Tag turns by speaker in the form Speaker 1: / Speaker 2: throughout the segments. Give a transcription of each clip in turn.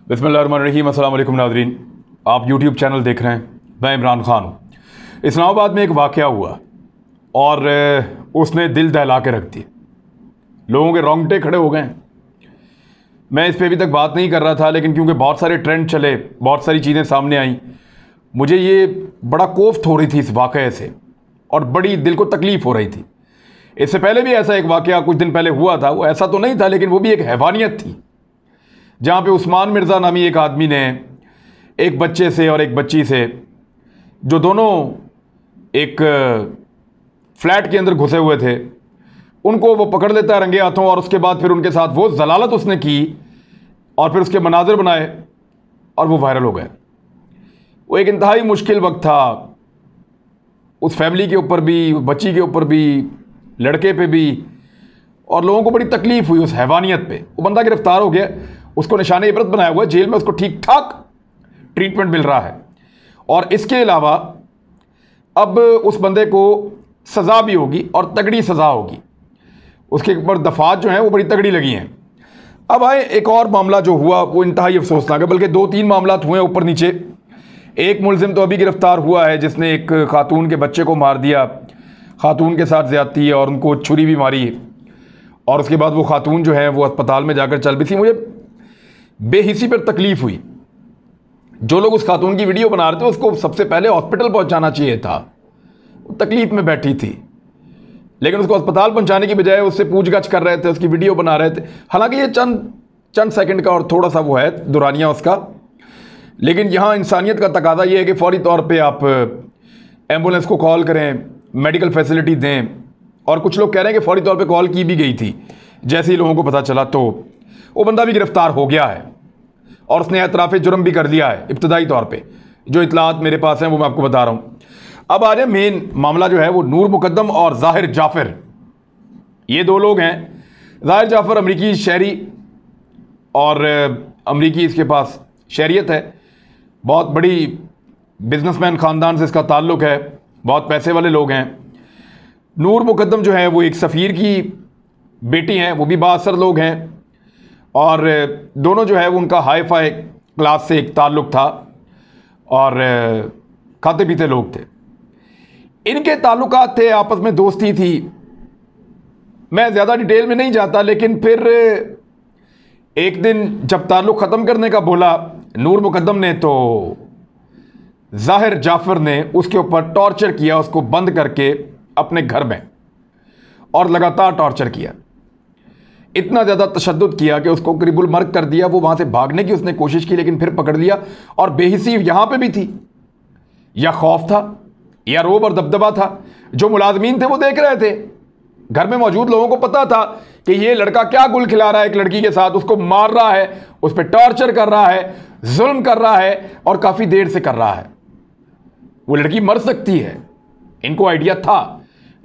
Speaker 1: बिस्मिल्लाहिर्रहमानिर्रहीम। अस्सलाम वालेकुम नाज़रीन, आप यूट्यूब चैनल देख रहे हैं। मैं इमरान ख़ान हूँ। इस्लामाबाद में एक वाक़या हुआ और उसने दिल दहला के रख दिए। लोगों के रोंगटे खड़े हो गए। मैं इस पर अभी तक बात नहीं कर रहा था, लेकिन क्योंकि बहुत सारे ट्रेंड चले, बहुत सारी चीज़ें सामने आई, मुझे ये बड़ा कोफ्त हो रही थी इस वाक़े से और बड़ी दिल को तकलीफ़ हो रही थी। इससे पहले भी ऐसा एक वाक़या कुछ दिन पहले हुआ था। वो ऐसा तो नहीं था, लेकिन वो भी एक हैवानियत थी, जहाँ पे उस्मान मिर्ज़ा नामी एक आदमी ने एक बच्चे से और एक बच्ची से, जो दोनों एक फ्लैट के अंदर घुसे हुए थे, उनको वो पकड़ लेता है रंगे हाथों और उसके बाद फिर उनके साथ वो जलालत उसने की और फिर उसके मनाजिर बनाए और वो वायरल हो गए। वो एक इंतहाई मुश्किल वक्त था उस फैमिली के ऊपर भी, बच्ची के ऊपर भी, लड़के पे भी, और लोगों को बड़ी तकलीफ़ हुई उस हैवानियत पे। वो बंदा गिरफ्तार हो गया, उसको निशाने इबरत बनाया हुआ है, जेल में उसको ठीक ठाक ट्रीटमेंट मिल रहा है। और इसके अलावा अब उस बंदे को सज़ा भी होगी और तगड़ी सज़ा होगी। उसके ऊपर दफात जो हैं वो बड़ी तगड़ी लगी हैं। अब आए एक और मामला जो हुआ वो इंतहाई अफसोसनाक है, बल्कि 2-3 मामला हुए ऊपर नीचे। एक मुलजिम तो अभी गिरफ्तार हुआ है जिसने एक खातून के बच्चे को मार दिया, खातून के साथ ज़्यादती और उनको छुरी भी मारी, और उसके बाद वो खातून जो है वो अस्पताल में जाकर चल भी थी। मुझे बेहिसी पर तकलीफ़ हुई। जो लोग उस खातून की वीडियो बना रहे थे उसको सबसे पहले हॉस्पिटल पहुंचाना चाहिए था। वो तकलीफ़ में बैठी थी, लेकिन उसको अस्पताल पहुंचाने की बजाय उससे पूछगछ कर रहे थे, उसकी वीडियो बना रहे थे। हालांकि ये चंद सेकंड का और थोड़ा सा वो है दुरानिया उसका, लेकिन यहाँ इंसानियत का तकाजा ये है कि फौरी तौर पे आप एम्बुलेंस को कॉल करें, मेडिकल फैसिलिटी दें। और कुछ लोग कह रहे हैं कि फौरी तौर पे कॉल की भी गई थी। जैसे ही लोगों को पता चला तो वो बंदा भी गिरफ्तार हो गया है और उसने एतराफ़ जुर्म भी कर दिया है इब्तदाई तौर पे। जो इतलात मेरे पास हैं वो मैं आपको बता रहा हूँ। अब आ जाए मेन मामला जो है वो नूर मुकद्दम और ज़ाहिर जाफ़र। ये दो लोग हैं। ज़ाहिर जाफ़र अमरीकी शहरी और अमरीकी इसके पास शहरियत है, बहुत बड़ी बिजनेसमैन ख़ानदान से इसका ताल्लुक़ है, बहुत पैसे वाले लोग हैं। नूर मुकद्दम जो है वो एक सफ़ीर की बेटी हैं, वो भी बाअसर लोग हैं, और दोनों जो है वो उनका हाई फाई क्लास से एक ताल्लुक़ था और खाते पीते लोग थे। इनके ताल्लुकात थे, आपस में दोस्ती थी। मैं ज़्यादा डिटेल में नहीं जाता, लेकिन फिर एक दिन जब ताल्लुक़ ख़त्म करने का बोला नूर मुकद्दम ने, तो ज़ाहिर जाफ़र ने उसके ऊपर टॉर्चर किया, उसको बंद करके अपने घर में, और लगातार टॉर्चर किया। इतना ज़्यादा तशद्दुद किया कि उसको करीबुल मर्ग कर दिया। वो वहाँ से भागने की उसने कोशिश की, लेकिन फिर पकड़ लिया। और बेहिसी यहाँ पे भी थी, या खौफ था या रोब और दबदबा था। जो मुलाजमीन थे वो देख रहे थे, घर में मौजूद लोगों को पता था कि ये लड़का क्या गुल खिला रहा है एक लड़की के साथ, उसको मार रहा है, उस पर टॉर्चर कर रहा है, जुल्म कर रहा है, और काफ़ी देर से कर रहा है। वो लड़की मर सकती है, इनको आइडिया था,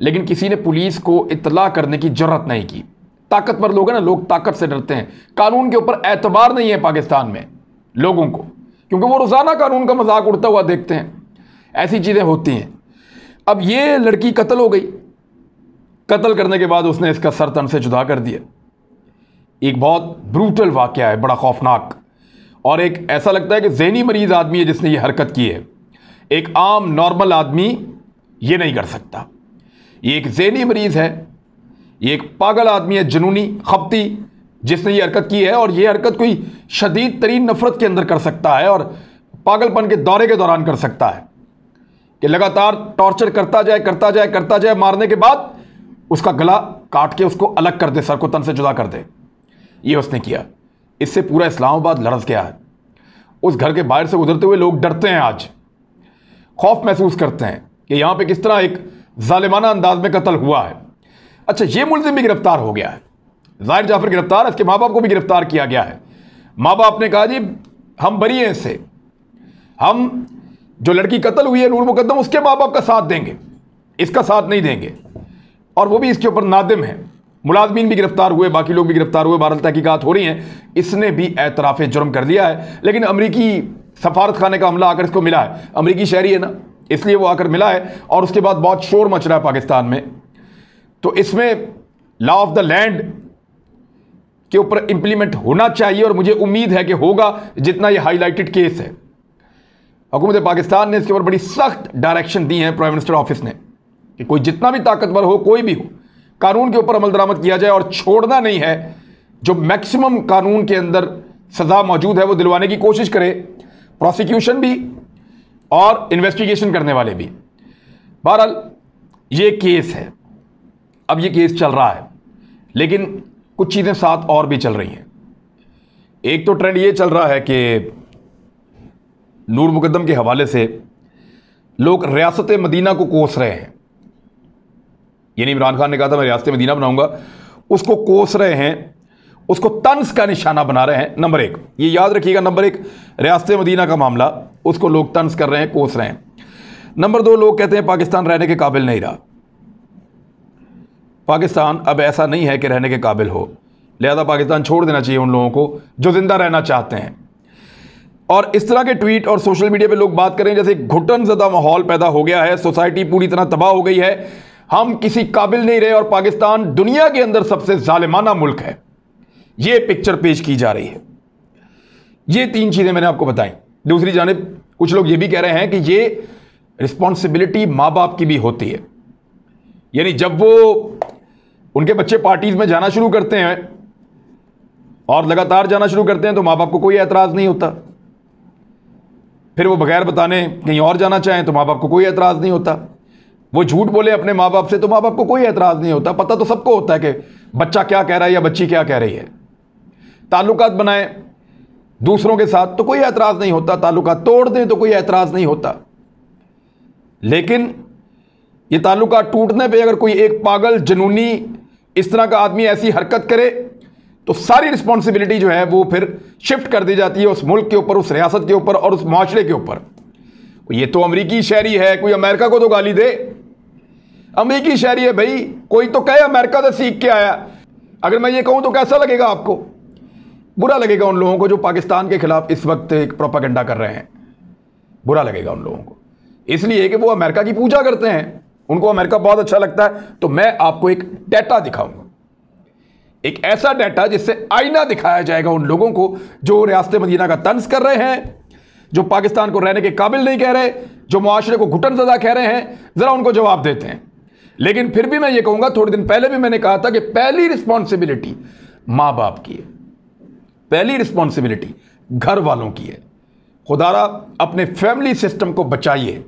Speaker 1: लेकिन किसी ने पुलिस को इत्तला करने की जरूरत नहीं की। ताकतवर लोग हैं ना, लोग ताकत से डरते हैं। कानून के ऊपर एतबार नहीं है पाकिस्तान में लोगों को, क्योंकि वो रोज़ाना कानून का मजाक उड़ता हुआ देखते हैं। ऐसी चीज़ें होती हैं। अब ये लड़की कत्ल हो गई। कत्ल करने के बाद उसने इसका सर तन से जुदा कर दिया। एक बहुत ब्रूटल वाक़या है, बड़ा खौफनाक, और एक ऐसा लगता है कि ज़हनी मरीज़ आदमी है जिसने ये हरकत की है। एक आम नॉर्मल आदमी ये नहीं कर सकता। ये एक ज़हनी मरीज़ है, ये एक पागल आदमी है, जुनूनी खपती, जिसने ये हरकत की है। और ये हरकत कोई शदीद तरीन नफरत के अंदर कर सकता है और पागलपन के दौरे के दौरान कर सकता है, कि लगातार टॉर्चर करता जाए, मारने के बाद उसका गला काट के उसको अलग कर दे, सर को तन से जुदा कर दे। ये उसने किया। इससे पूरा इस्लामाबाद लरज़ गया है। उस घर के बाहर से गुजरते हुए लोग डरते हैं, आज खौफ महसूस करते हैं कि यहाँ पे किस तरह एक जालिमाना अंदाज में कत्ल हुआ है। अच्छा, ये मुलजिम भी गिरफ्तार हो गया है। ज़ाहिर जाफ़र गिरफ्तार है, इसके माँ बाप को भी गिरफ्तार किया गया है। माँ बाप ने कहा जी हम बरी हैं इससे, हम जो लड़की कत्ल हुई है नूर मुकद्दम, उसके माँ बाप का साथ देंगे, इसका साथ नहीं देंगे। और वो भी इसके ऊपर नादिम है। मुलाजमीन भी गिरफ्तार हुए, बाकी लोग भी गिरफ्तार हुए, बहरहाल तहकीकात हो रही हैं। इसने भी एतराफ़ जुर्म कर दिया है, लेकिन अमरीकी सफारत खाने का अमला आकर इसको मिला है। अमरीकी शहरी है ना, इसलिए वो आकर मिला है, और उसके बाद बहुत शोर मच रहा है पाकिस्तान में। तो इसमें लॉ ऑफ द लैंड के ऊपर इंप्लीमेंट होना चाहिए और मुझे उम्मीद है कि होगा, जितना ये हाईलाइटेड केस है। हुकूमत पाकिस्तान ने इसके ऊपर बड़ी सख्त डायरेक्शन दी है प्राइम मिनिस्टर ऑफिस ने कि कोई जितना भी ताकतवर हो, कोई भी हो, कानून के ऊपर अमल दरामद किया जाए और छोड़ना नहीं है। जो मैक्सिमम कानून के अंदर सज़ा मौजूद है वो दिलवाने की कोशिश करे, प्रोसिक्यूशन भी और इन्वेस्टिगेशन करने वाले भी। बहरहाल ये केस है, अब ये केस चल रहा है, लेकिन कुछ चीज़ें साथ और भी चल रही हैं। एक तो ट्रेंड ये चल रहा है कि नूर मुकद्दम के हवाले से लोग रियासत मदीना को कोस रहे हैं, यानी इमरान खान ने कहा था मैं रियासत मदीना बनाऊंगा, उसको कोस रहे हैं, उसको तंज का निशाना बना रहे हैं। नंबर एक, ये याद रखिएगा, नंबर एक, रियासत मदीना का मामला, उसको लोग तंज कर रहे हैं, कोस रहे हैं। नंबर दो, लोग कहते हैं पाकिस्तान रहने के काबिल नहीं रहा। पाकिस्तान अब ऐसा नहीं है कि रहने के काबिल हो, लिहाजा पाकिस्तान छोड़ देना चाहिए उन लोगों को जो जिंदा रहना चाहते हैं। और इस तरह के ट्वीट और सोशल मीडिया पे लोग बात करें जैसे घुटनज़दा माहौल पैदा हो गया है, सोसाइटी पूरी तरह तबाह हो गई है, हम किसी काबिल नहीं रहे और पाकिस्तान दुनिया के अंदर सबसे जालिमाना मुल्क है, ये पिक्चर पेश की जा रही है। ये तीन चीज़ें मैंने आपको बताई। दूसरी जानिब कुछ लोग ये भी कह रहे हैं कि ये रिस्पॉन्सिबिलिटी माँ बाप की भी होती है, यानी जब वो उनके बच्चे पार्टीज में जाना शुरू करते हैं और लगातार जाना शुरू करते हैं तो माँ बाप को कोई एतराज़ नहीं होता। फिर वो बगैर बताने कहीं और जाना चाहें तो माँ बाप को कोई एतराज़ नहीं होता। वो झूठ बोले अपने माँ बाप से तो माँ बाप को कोई एतराज़ नहीं होता। पता तो सबको होता है कि बच्चा क्या कह रहा है या बच्ची क्या कह रही है। ताल्लुकात बनाएं दूसरों के साथ तो कोई एतराज़ नहीं होता, ताल्लुकात तोड़ दें तो कोई एतराज़ नहीं होता। लेकिन ये ताल्लुकात टूटने पे अगर कोई एक पागल जुनूनी इस तरह का आदमी ऐसी हरकत करे तो सारी रिस्पॉन्सिबिलिटी जो है वो फिर शिफ्ट कर दी जाती है उस मुल्क के ऊपर, उस रियासत के ऊपर और उस माशरे के ऊपर। ये तो अमरीकी शहरी है, कोई अमेरिका को तो गाली दे। अमरीकी शहरी है भाई, कोई तो कहे अमेरिका से सीख के आया। अगर मैं ये कहूं तो कैसा लगेगा आपको? बुरा लगेगा उन लोगों को जो पाकिस्तान के खिलाफ इस वक्त एक प्रोपेगेंडा कर रहे हैं। बुरा लगेगा उन लोगों को, इसलिए कि वो अमेरिका की पूजा करते हैं, उनको अमेरिका बहुत अच्छा लगता है। तो मैं आपको एक डाटा दिखाऊंगा, एक ऐसा डाटा जिससे आईना दिखाया जाएगा उन लोगों को जो रियासत मदीना का तंज कर रहे हैं, जो पाकिस्तान को रहने के काबिल नहीं कह रहे, जो मुआशरे को घुटनज़दा कह रहे हैं। जरा उनको जवाब देते हैं। लेकिन फिर भी मैं ये कहूंगा, थोड़े दिन पहले भी मैंने कहा था कि पहली रिस्पॉन्सिबिलिटी माँ बाप की है, पहली रिस्पॉन्सिबिलिटी घर वालों की है। खुदारा अपने फैमिली सिस्टम को बचाइए,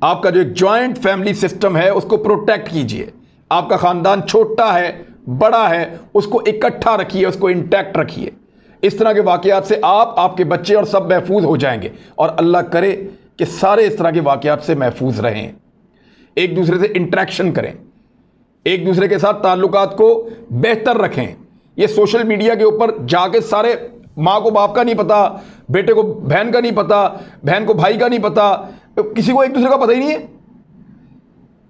Speaker 1: आपका जो एक जॉइंट फैमिली सिस्टम है उसको प्रोटेक्ट कीजिए। आपका खानदान छोटा है बड़ा है, उसको इकट्ठा रखिए, उसको इंटैक्ट रखिए। इस तरह के वाकयात से आप, आपके बच्चे और सब महफूज हो जाएंगे और अल्लाह करे कि सारे इस तरह के वाकयात से महफूज रहें। एक दूसरे से इंटरेक्शन करें, एक दूसरे के साथ ताल्लुकात को बेहतर रखें। ये सोशल मीडिया के ऊपर जाके सारे, माँ को बाप का नहीं पता, बेटे को बहन का नहीं पता, बहन को भाई का नहीं पता, किसी को एक दूसरे का पता ही नहीं है।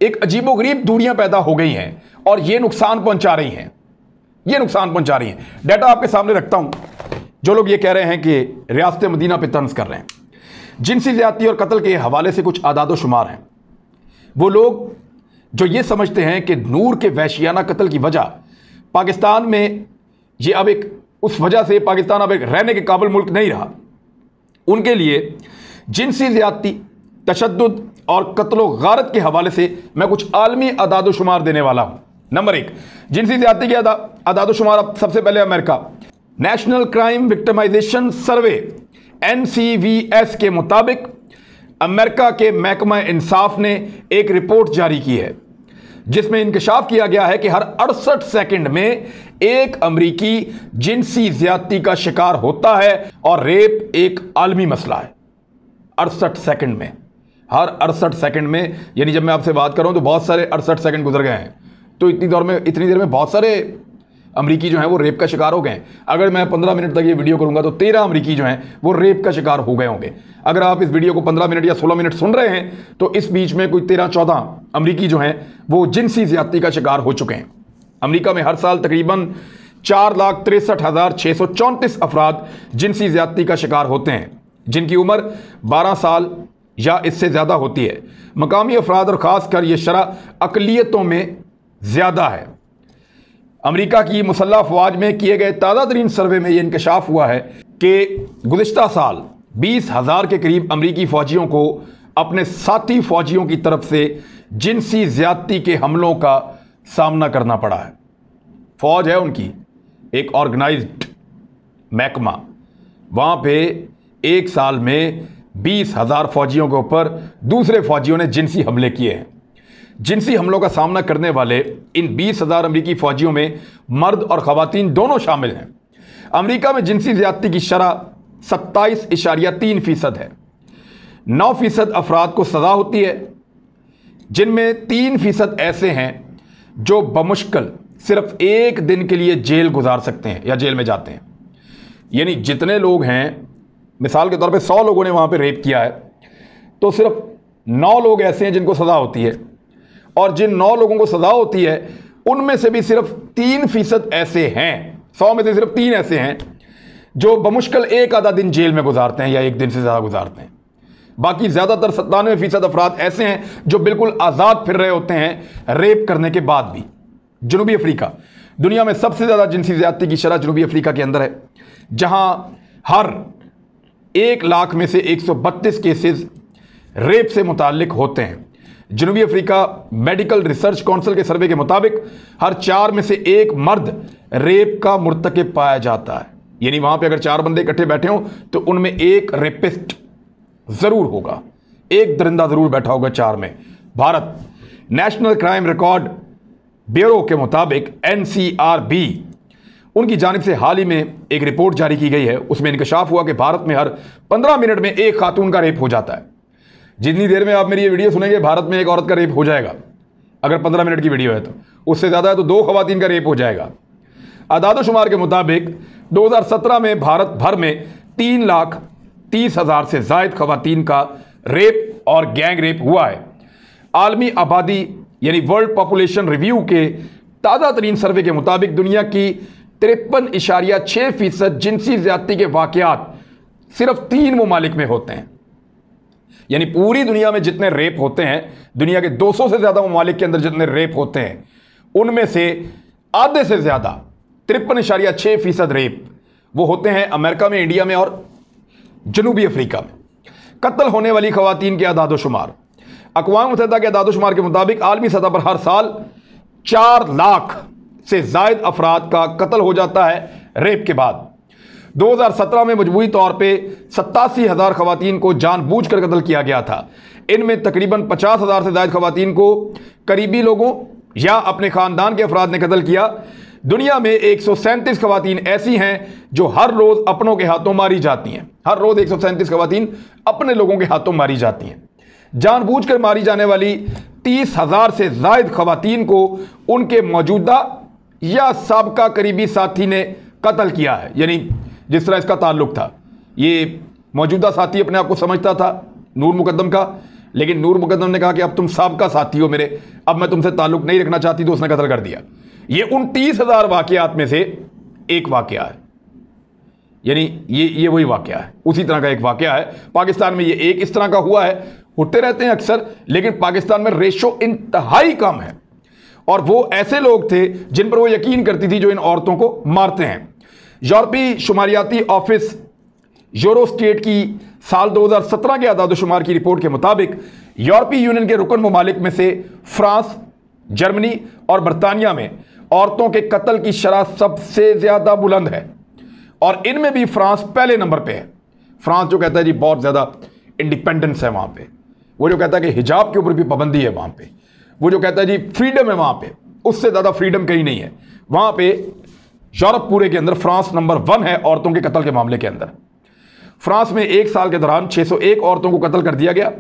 Speaker 1: एक अजीबोगरीब दूरियां पैदा हो गई हैं और ये नुकसान पहुंचा रही हैं, ये नुकसान पहुंचा रही हैं। डाटा आपके सामने रखता हूं। जो लोग ये कह रहे हैं कि रियासत मदीना पे तंज कर रहे हैं, जिनसी ज़्यादती और कत्ल के हवाले से कुछ आदाद शुमार हैं। वो लोग जो ये समझते हैं कि नूर के वहशियाना कत्ल की वजह पाकिस्तान में, ये अब एक उस वजह से पाकिस्तान अब एक रहने के काबिल मुल्क नहीं रहा, उनके लिए जिनसी ज़्यादती, तशद्दुद और कत्लो गारत के हवाले से मैं कुछ आलमी आदाद शुमार देने वाला हूं। नंबर एक, जिनसी ज़्यादती के आदाद शुमार। अब सबसे पहले अमेरिका, नेशनल क्राइम विक्टिमाइजेशन सर्वे NCVS के मुताबिक अमेरिका के महकमा इंसाफ ने एक रिपोर्ट जारी की है जिसमें इंकशाफ किया गया है कि हर 68 सेकंड में एक अमरीकी जिनसी ज़्यादती का शिकार होता है और रेप एक आलमी मसला है। 68 सेकंड में, हर 68 सेकंड में, यानी जब मैं आपसे बात कर रहा हूं तो बहुत सारे 68 सेकंड गुजर गए हैं। तो इतनी देर में बहुत सारे अमरीकी जो हैं वो रेप का शिकार हो गए। अगर मैं 15 मिनट तक ये वीडियो करूंगा तो 13 अमरीकी जो हैं वो रेप का शिकार हो गए होंगे। अगर आप इस वीडियो को 15 मिनट या 16 मिनट सुन रहे हैं तो इस बीच में कोई 13-14 अमरीकी जो हैं वो जिनसी ज़्यादती का शिकार हो चुके हैं। अमरीका में हर साल तकरीबन 4,63,634 अफराद जिनसी ज़्यादती का शिकार होते हैं जिनकी उम्र 12 साल या इससे ज़्यादा होती है। मकामी अफराद और ख़ासकर ये शरह अक़लियतों में ज़्यादा है। अमेरिका की मुसल्लह अफवाज में किए गए ताज़ा तरीन सर्वे में यह इंकशाफ हुआ है कि गुज़िश्ता साल 20,000 के करीब अमरीकी फ़ौजियों को अपने साथी फ़ौजियों की तरफ से जिनसी ज़्यादती के हमलों का सामना करना पड़ा है। फ़ौज है उनकी एक ऑर्गेनाइज्ड महकमा, वहाँ पे एक साल में 20,000 फ़ौजियों के ऊपर दूसरे फ़ौजियों ने जिनसी हमले किए हैं। जिनसी हमलों का सामना करने वाले इन 20,000 अमरीकी फ़ौजियों में मर्द और ख़वातीन दोनों शामिल हैं। अमरीका में जिनसी ज़्यादती की शरह 27.3% है। 9% अफराद को सज़ा होती है, जिनमें 3% ऐसे हैं जो बमुश्किल सिर्फ एक दिन के लिए जेल गुजार सकते हैं या जेल में जाते हैं। यानी जितने लोग हैं, मिसाल के तौर पे 100 लोगों ने वहाँ पे रेप किया है, तो सिर्फ 9 लोग ऐसे हैं जिनको सज़ा होती है, और जिन 9 लोगों को सज़ा होती है उनमें से भी सिर्फ 3% ऐसे हैं, 100 में से सिर्फ 3 ऐसे हैं जो बमुश्किल एक आधा दिन जेल में गुजारते हैं या एक दिन से ज़्यादा गुजारते हैं। बाकी ज़्यादातर 97% अफराद ऐसे हैं जो बिल्कुल आज़ाद फिर रहे होते हैं रेप करने के बाद भी। जनूबी अफ्रीका, दुनिया में सबसे ज़्यादा जिनसी ज़्यादती की शरह जनूबी अफ्रीका के अंदर है, जहाँ हर 1 लाख में से 132 केसेस रेप से मुताल्लिक होते हैं। जनूबी अफ्रीका मेडिकल रिसर्च काउंसिल के सर्वे के मुताबिक हर 4 में से 1 मर्द रेप का मुर्तकिब पाया जाता है। यानी वहाँ पे अगर 4 बंदे इकट्ठे बैठे हों तो उनमें एक रेपिस्ट ज़रूर होगा, एक दरिंदा ज़रूर बैठा होगा 4 में। Bharat national crime record bureau के मुताबिक NCRB, उनकी जानिब से हाल ही में एक रिपोर्ट जारी की गई है। उसमें इंकशाफ हुआ कि भारत में हर 15 मिनट में एक खातून का रेप हो जाता है। जितनी देर में आप मेरी ये वीडियो सुनेंगे, भारत में एक औरत का रेप हो जाएगा। अगर 15 मिनट की वीडियो है तो उससे ज़्यादा है तो 2 खवातीन का रेप हो जाएगा। आदादोशुमार के मुताबिक 2017 में भारत भर में 3,30,000 से ज़ायद खवातीन का रेप और गैंग रेप हुआ है। आलमी आबादी यानी वर्ल्ड पॉपुलेशन रिव्यू के ताज़ा तरीन सर्वे के मुताबिक दुनिया की 53.6% जिनसी ज़्यादती के वाक़यात सिर्फ 3 ममालिक में होते हैं। यानी पूरी दुनिया में जितने रेप होते हैं, दुनिया के 200 से ज़्यादा ममालिक के अंदर जितने रेप होते हैं, उनमें से आधे से ज़्यादा 53.6% रेप वो होते हैं अमेरिका में, इंडिया में और जनूबी अफ्रीका में। कत्ल होने वाली खवातीन के आदादोशुमार, अक़वाम मुत्तहिदा के आदादोशुमार के मुताबिक आलमी सतह पर हर साल 4 लाख से ज़ायद अफराद का कत्ल हो जाता है रेप के बाद। 2017 में मजबूरी तौर पे 87,000 खवातीन को जानबूझकर कत्ल किया गया था। इनमें तकरीबन 50,000 से ज़ायद खवातीन को करीबी लोगों या अपने ख़ानदान के अफराद ने कत्ल किया। दुनिया में 137 खवातीन ऐसी हैं जो हर रोज़ अपनों के हाथों मारी जाती हैं। हर रोज़ 137 खवातीन अपने लोगों के हाथों मारी जाती हैं। जानबूझकर मारी जाने वाली 30,000 से ज़ायद खवातीन को उनके मौजूदा या साबका करीबी साथी ने कत्ल किया है। यानी जिस तरह इसका ताल्लुक था, ये मौजूदा साथी अपने आप को समझता था नूर मुकद्दम का, लेकिन नूर मुकद्दम ने कहा कि अब तुम साबका साथी हो मेरे, अब मैं तुमसे ताल्लुक नहीं रखना चाहती, तो उसने कत्ल कर दिया। ये 29,000 वाक़यात में से एक वाक़या है। यानी ये वही वाक़या है, उसी तरह का एक वाक़या है। पाकिस्तान में ये एक इस तरह का हुआ है, होते रहते हैं अक्सर, लेकिन पाकिस्तान में रेशो इंतहाई कम है। और वो ऐसे लोग थे जिन पर वो यकीन करती थी जो इन औरतों को मारते हैं। यूरोपीय शुमारियाती ऑफिस यूरोस्टेट की साल 2017 के आदादोशुमार की रिपोर्ट के मुताबिक यूरोपीय यूनियन के रुकन ममालिक में से फ्रांस, जर्मनी और बरतानिया में औरतों के कत्ल की शरह सबसे ज़्यादा बुलंद है, और इनमें भी फ्रांस पहले नंबर पे है। फ्रांस जो कहता है जी बहुत ज़्यादा इंडिपेंडेंस है वहाँ पे, वो जो कहता है कि हिजाब के ऊपर भी पाबंदी है वहाँ पे, वो जो कहता है जी फ्रीडम है वहाँ पे, उससे ज़्यादा फ्रीडम कहीं नहीं है। वहाँ पे यूरोप पूरे के अंदर फ्रांस नंबर 1 है औरतों के कत्ल के मामले के अंदर। फ्रांस में एक साल के दौरान 601 औरतों को कत्ल कर दिया गया,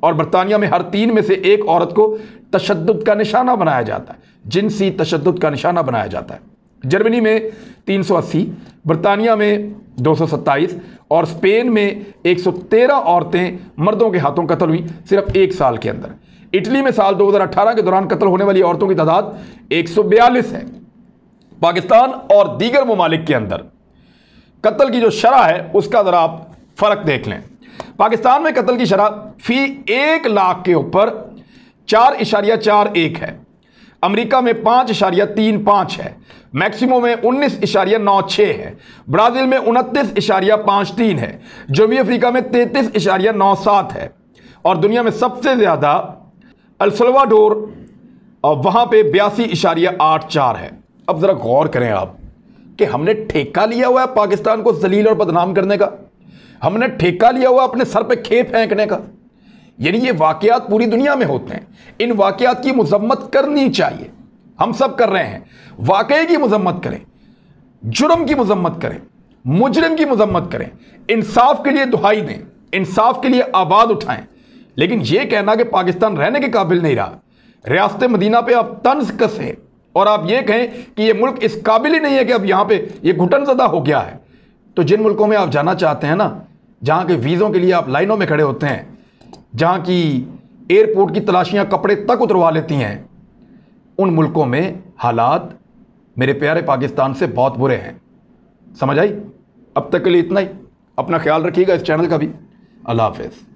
Speaker 1: और बरतानिया में हर 3 में से 1 औरत को तशद्दुद का निशाना बनाया जाता है, जिनसी तशद्दुद का निशाना बनाया जाता है। जर्मनी में 380, बरतानिया में 227 और स्पेन में 113 औरतें मर्दों के हाथों कत्ल हुई सिर्फ एक साल के अंदर। इटली में साल 2018 के दौरान कत्ल होने वाली औरतों की तादाद 142 है। पाकिस्तान और दीगर ममालिक के अंदर कत्ल की जो शरह है उसका ज़रा आप फ़र्क देख लें। पाकिस्तान में कत्ल की शरह फी 1 लाख के ऊपर 4.41 है। अमेरिका में 5.35 है, मैक्सिको में 19.96 है, ब्राजील में 29.53 है, जनूबी अफ्रीका में 33.97 है, और दुनिया में सबसे ज़्यादा अल सल्वाडोर और वहाँ पे 82.84 है। अब ज़रा गौर करें आप कि हमने ठेका लिया हुआ है पाकिस्तान को जलील और बदनाम करने का, हमने ठेका लिया हुआ अपने सर पे खेप फेंकने का। यानी ये वाकयात पूरी दुनिया में होते हैं, इन वाकयात की मजम्मत करनी चाहिए, हम सब कर रहे हैं। वाकई की मजम्मत करें, जुर्म की मजम्मत करें, मुजरिम की मजम्मत करें, इंसाफ के लिए दुहाई दें, इंसाफ के लिए आवाज़ उठाएं। लेकिन यह कहना कि पाकिस्तान रहने के काबिल नहीं रहा, रियासत मदीना पे आप तंज कसें और आप ये कहें कि ये मुल्क इस काबिल ही नहीं है कि अब यहाँ पे ये घुटनज़दा हो गया है, तो जिन मुल्कों में आप जाना चाहते हैं ना, जहाँ के वीज़ों के लिए आप लाइनों में खड़े होते हैं, जहाँ की एयरपोर्ट की तलाशियाँ कपड़े तक उतरवा लेती हैं, उन मुल्कों में हालात मेरे प्यारे पाकिस्तान से बहुत बुरे हैं। समझ आई? अब तक के लिए इतना ही। अपना ख्याल रखिएगा, इस चैनल का भी। अल्लाह हाफ़िज़।